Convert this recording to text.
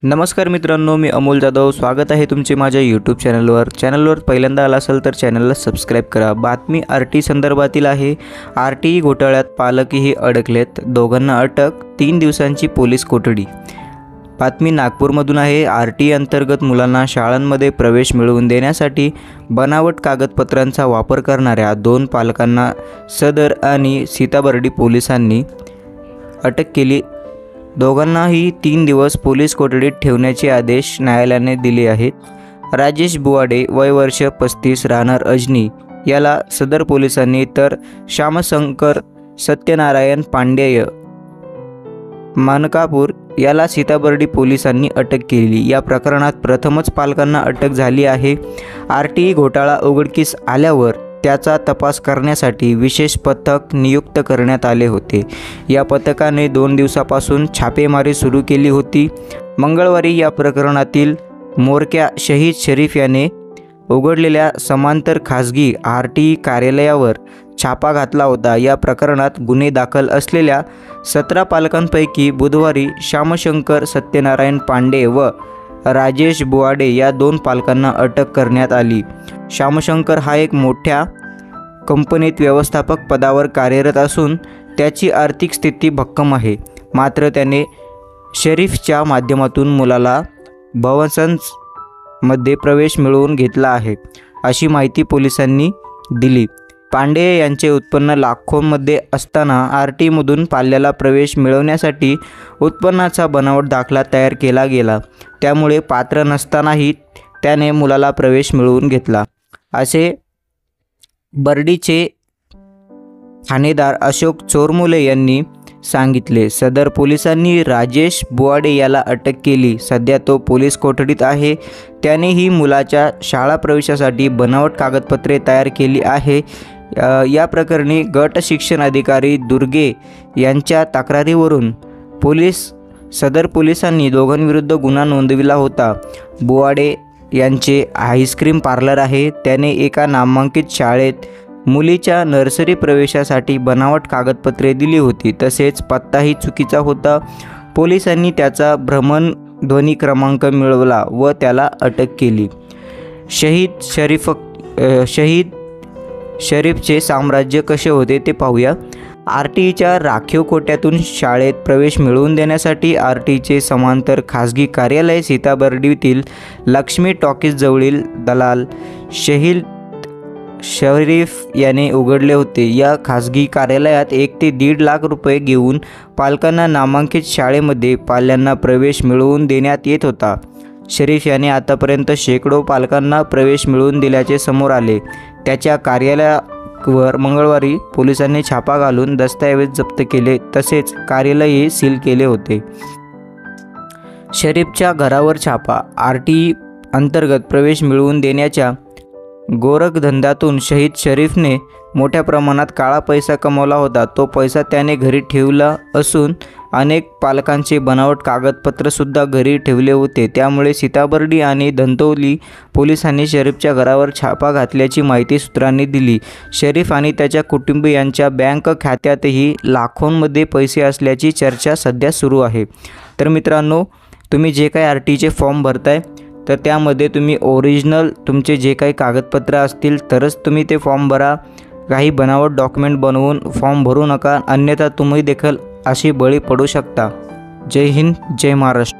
नमस्कार मित्रांनो, मी अमोल जाधव. स्वागत आहे तुमचे माझ्या यूट्यूब चॅनलवर पहिल्यांदा आला असाल तर चॅनलला सबस्क्राईब करा. बातमी आरटी संदर्भातील आहे. आरटी घोटाळ्यात पालकही अडकलेत, दोघांना अटक, 3 दिवसांची पोलीस कोठडी. बातमी नागपूरमधून आहे. आरटी अंतर्गत मुलांना शाळांमध्ये प्रवेश मिळवून देण्यासाठी बनावट कागदपत्रांचा वापर करणाऱ्या 2 पालकांना सदर आणि सीताबर्डी पोलिसांनी अटक केली. दोघांनाही 3 दिवस पोलीस कोठडीत ठेवण्याचे आदेश न्यायालयाने दिले आहेत. राजेश बुवाडे वय वर्ष 35 राहणार अजनी याला सदर पोलिसांनी तर श्यामशंकर सत्यनारायण पांडेय मानकापूर याला सीताबर्डी पोलिसांनी अटक केली. या प्रकरणात प्रथमच पालकांना अटक झाली आहे. आरटी घोटाळा उघडकीस आल्यावर त्याचा तपास करण्यासाठी विशेष पथक नियुक्त करण्यात आले होते. या पथकाने 2 दिवसापासून छापेमारी सुरू केली होती. मंगळवारी या प्रकरणातील म्होरक्या शहीद शरीफ याने उघडलेल्या समांतर खासगी आरटी कार्यालयावर छापा घातला होता. या प्रकरणात गुन्हे दाखल असलेल्या 17 पालकांपैकी बुधवारी श्यामशंकर सत्यनारायण पांडे व राजेश बुवाडे या 2 पालकांना अटक करण्यात आली. श्यामशंकर हा एक मोठ्या कंपनीत व्यवस्थापक पदावर कार्यरत असून त्याची आर्थिक स्थिती भक्कम आहे. मात्र त्याने शरीफच्या माध्यमातून मुलाला भवन्समध्ये प्रवेश मिळवून घेतला आहे, अशी माहिती पोलिसांनी दिली. पांडे यांचे उत्पन्न लाखोंमध्ये असताना आरटीमधून पाल्याला प्रवेश मिळवण्यासाठी उत्पन्नाचा बनावट दाखला तयार केला गेला. त्यामुळे पात्र नसतानाही त्याने मुलाला प्रवेश मिळवून घेतला, असे बर्डीचे ठाणेदार अशोक चोरमुले यांनी सांगितले. सदर पोलिसांनी राजेश बुवाडे याला अटक केली. सध्या तो पोलीस कोठडीत आहे. त्यानेही मुलाच्या शाळा प्रवेशासाठी बनावट कागदपत्रे तयार केली आहे. या प्रकरणी गट शिक्षण अधिकारी दुर्गे यांच्या तक्रारीवरून सदर पोलिसांनी दोघांविरुद्ध गुन्हा नोंदविला होता. बुवाडे यांचे आईस्क्रीम पार्लर आहे. त्याने एका नामांकित शाळेत मुलीच्या नर्सरी प्रवेशासाठी बनावट कागदपत्रे दिली होती. तसेच पत्ताही चुकीचा होता. पोलिसांनी त्याचा भ्रमणध्वनी क्रमांक मिळवला व त्याला अटक केली. शहीद शरीफचे साम्राज्य कसे होते ते पाहूया. आरटीच्या राखीव कोट्यातून शाळेत प्रवेश मिळवून देण्यासाठी आरटीचे समांतर खासगी कार्यालय सीताबर्डीतील लक्ष्मी टॉकीज जवळील दलाल शहीद शरीफ याने उघडले होते. या खासगी कार्यालयात 1 ते 1.5 लाख रुपये घेऊन पालकांना नामांकित शाळेमध्ये पाल्यांना प्रवेश मिळवून देण्यात येत होता. शरीफ याने आतापर्यंत शेकडो पालकांना प्रवेश मिळवून दिल्याचे समोर आले. त्याच्या कार्यालयावर मंगळवारी पोलिसांनी छापा घालून दस्तऐवज जप्त केले, तसेच कार्यालयही सील केले होते. शरीफच्या घरावर छापा. आरटी अंतर्गत प्रवेश मिळवून देण्याच्या गोरखधंद्यातून शहीद शरीफने मोठ्या प्रमाणात काळा पैसा कमवला होता. तो पैसा त्याने घरी ठेवला असून अनेक पालकांचे बनावट कागदपत्रसुद्धा घरी ठेवले होते. त्यामुळे सीताबर्डी आणि धंतोली पोलिसांनी शरीफच्या घरावर छापा घातल्याची माहिती सूत्रांनी दिली. शरीफ आणि त्याच्या कुटुंबियांच्या बँक खात्यातही लाखोंमध्ये पैसे असल्याची चर्चा सध्या सुरू आहे. तर मित्रांनो, तुम्ही जे काही आरटीचे फॉर्म भरताय तर त्यामध्ये तुम्ही ओरिजिनल तुमचे जे काही कागदपत्र असतील तरच तुम्ही ते फॉर्म भरा. काही बनावट डॉक्युमेंट बनवून फॉर्म भरू नका, अन्यथा तुम्ही देखील अशी बळी पडू शकता. जय हिंद, जय महाराष्ट्र.